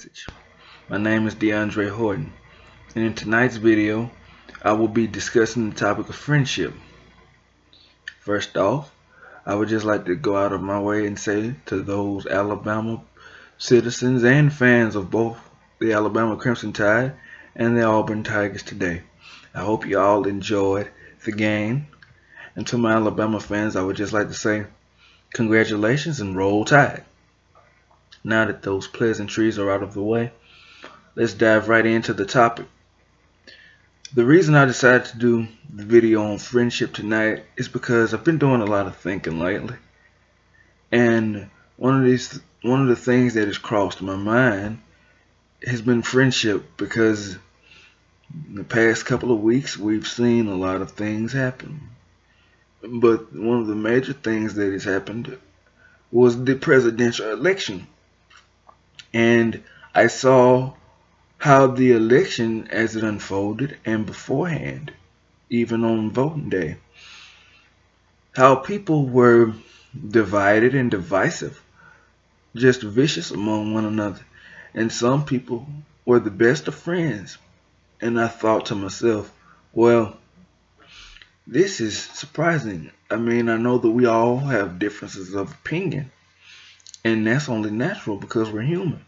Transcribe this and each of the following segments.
message. My name is DeAndre Horton, and in tonight's video, I will be discussing the topic of friendship. First off, I would just like to go out of my way and say to those Alabama citizens and fans of both the Alabama Crimson Tide and the Auburn Tigers today, I hope you all enjoyed the game. And to my Alabama fans, I would just like to say congratulations and roll tide. Now that those pleasantries are out of the way, let's dive right into the topic. The reason I decided to do the video on friendship tonight is because I've been doing a lot of thinking lately. And one of the things that has crossed my mind has been friendship, because in the past couple of weeks we've seen a lot of things happen. But one of the major things that has happened was the presidential election. And I saw how the election as it unfolded, and beforehand, even on voting day, how people were divided and divisive, just vicious among one another. And some people were the best of friends. And I thought to myself, well, this is surprising. I mean, I know that we all have differences of opinion, and that's only natural because we're human.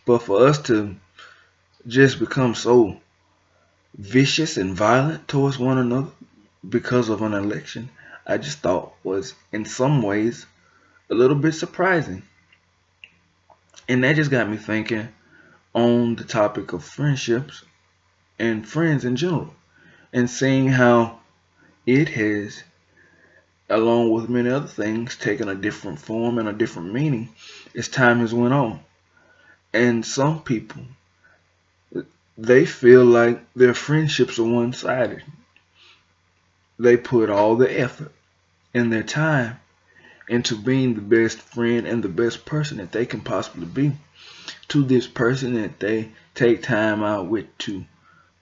But for us to just become so vicious and violent towards one another because of an election, I just thought was in some ways a little bit surprising. And that just got me thinking on the topic of friendships and friends in general, and seeing how it has, along with many other things, taken a different form and a different meaning as time has went on. And some people, they feel like their friendships are one-sided. They put all the effort and their time into being the best friend and the best person that they can possibly be to this person that they take time out with to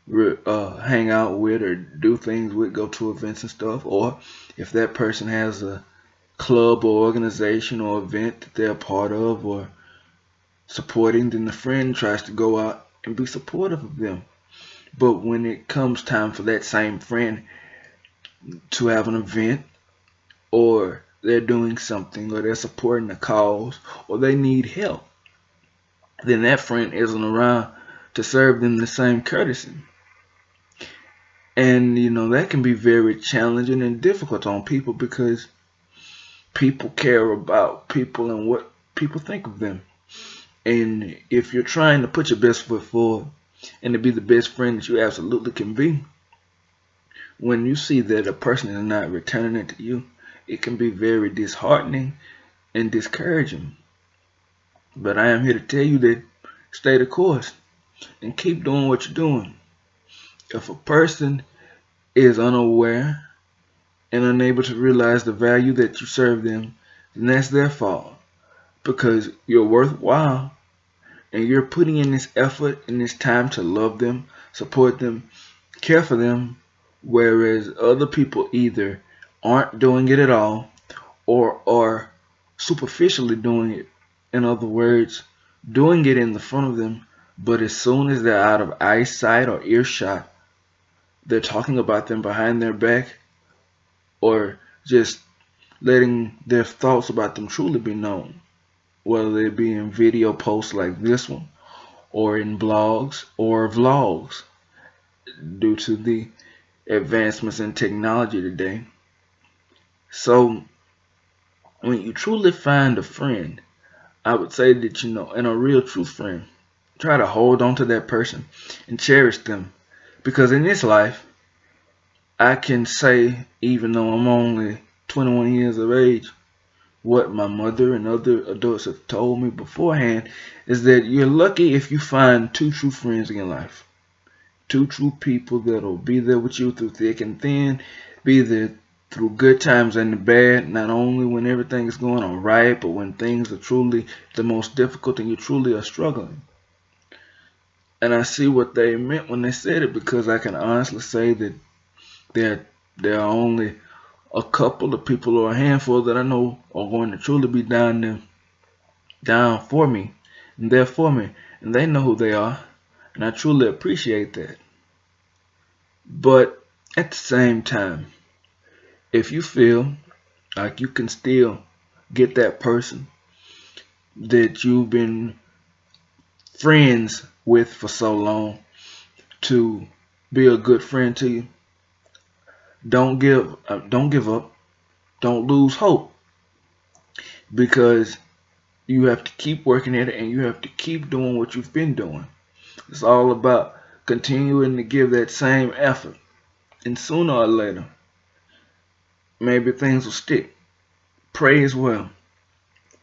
hang out with or do things with, go to events and stuff. Or if that person has a club or organization or event that they're a part of or supporting, then the friend tries to go out and be supportive of them. But when it comes time for that same friend to have an event, or they're doing something, or they're supporting a cause, or they need help, then that friend isn't around to serve them the same courtesy. And that can be very challenging and difficult on people, because people care about people and what people think of them. And if you're trying to put your best foot forward and to be the best friend that you absolutely can be, when you see that a person is not returning it to you, it can be very disheartening and discouraging. But I am here to tell you that stay the course and keep doing what you're doing. If a person is unaware and unable to realize the value that you serve them, then that's their fault, because you're worthwhile and you're putting in this effort and this time to love them, support them, care for them, whereas other people either aren't doing it at all or are superficially doing it. In other words, doing it in the front of them, but as soon as they're out of eyesight or earshot, they're talking about them behind their back, or just letting their thoughts about them truly be known, whether they be in video posts like this one, or in blogs or vlogs, due to the advancements in technology today. So when you truly find a friend, I would say that, and a real true friend, try to hold on to that person and cherish them. Because in this life, I can say, even though I'm only 21 years of age, what my mother and other adults have told me beforehand is that you're lucky if you find two true friends in your life. Two true people that'll be there with you through thick and thin, be there through good times and the bad, not only when everything is going all right, but when things are truly the most difficult and you truly are struggling. And I see what they meant when they said it, because I can honestly say that there are only a couple of people, or a handful, that I know are going to truly be down for me and there for me. and they know who they are, and I truly appreciate that. But at the same time, if you feel like you can still get that person that you've been friends with for so long to be a good friend to you, don't give up, don't lose hope, because you have to keep working at it and you have to keep doing what you've been doing. It's all about continuing to give that same effort, and sooner or later maybe things will stick. Pray as well.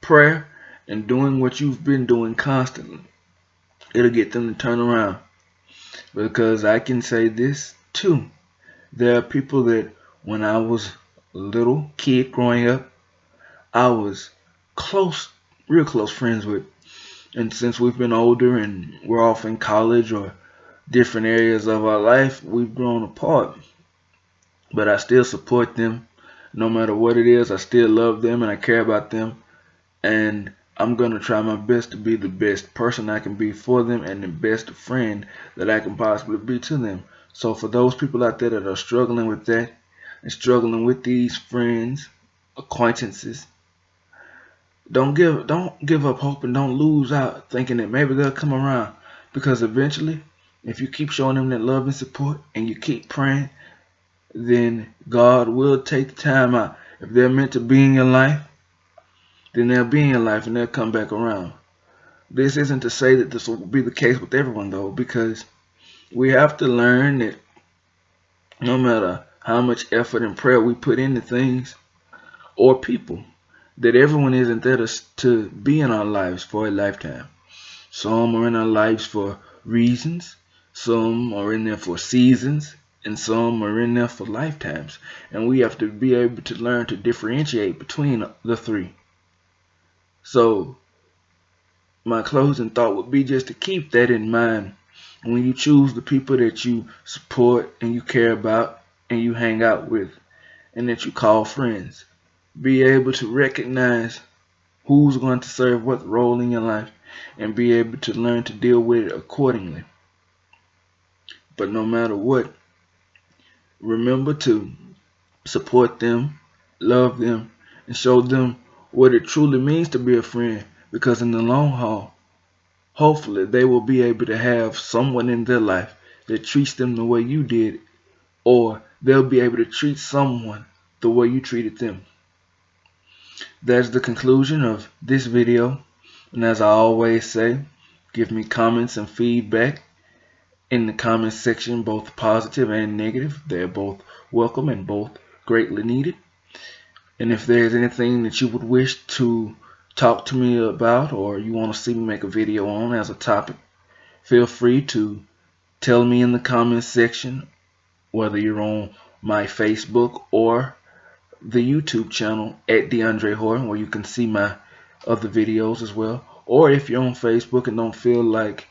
Prayer and doing what you've been doing constantly, it'll get them to turn around. Because I can say this too, there are people that when I was a little kid growing up, I was real close friends with, and since we've been older and we're off in college or different areas of our life, we've grown apart. But I still support them no matter what it is. I still love them and I care about them, and I'm going to try my best to be the best person I can be for them and the best friend that I can possibly be to them. So for those people out there that are struggling with that and struggling with these friends, acquaintances, don't give up hope and don't lose out thinking that maybe they'll come around, because eventually, if you keep showing them that love and support and you keep praying, then God will take the time out. If they're meant to be in your life, then they'll be in your life and they'll come back around. This isn't to say that this will be the case with everyone though, because we have to learn that no matter how much effort and prayer we put into things or people, that everyone isn't there to be in our lives for a lifetime. Some are in our lives for reasons, some are in there for seasons, and some are in there for lifetimes. And we have to be able to learn to differentiate between the three. So my closing thought would be just to keep that in mind when you choose the people that you support and you care about and you hang out with and that you call friends. Be able to recognize who's going to serve what role in your life and be able to learn to deal with it accordingly. But no matter what, remember to support them, love them, and show them what it truly means to be a friend, because in the long haul, hopefully they will be able to have someone in their life that treats them the way you did, or they'll be able to treat someone the way you treated them. That's the conclusion of this video, and as I always say, give me comments and feedback in the comment section, both positive and negative. They're both welcome and both greatly needed. And if there's anything that you would wish to talk to me about or you want to see me make a video on as a topic, feel free to tell me in the comment section, whether you're on my Facebook or the YouTube channel at DeAndre Horton, where you can see my other videos as well. Or if you're on Facebook and don't feel like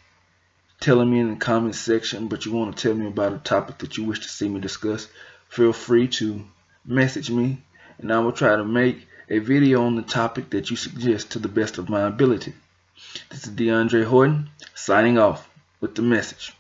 telling me in the comment section, but you want to tell me about a topic that you wish to see me discuss, feel free to message me, and I will try to make a video on the topic that you suggest to the best of my ability. This is DeAndre Horton signing off with the message.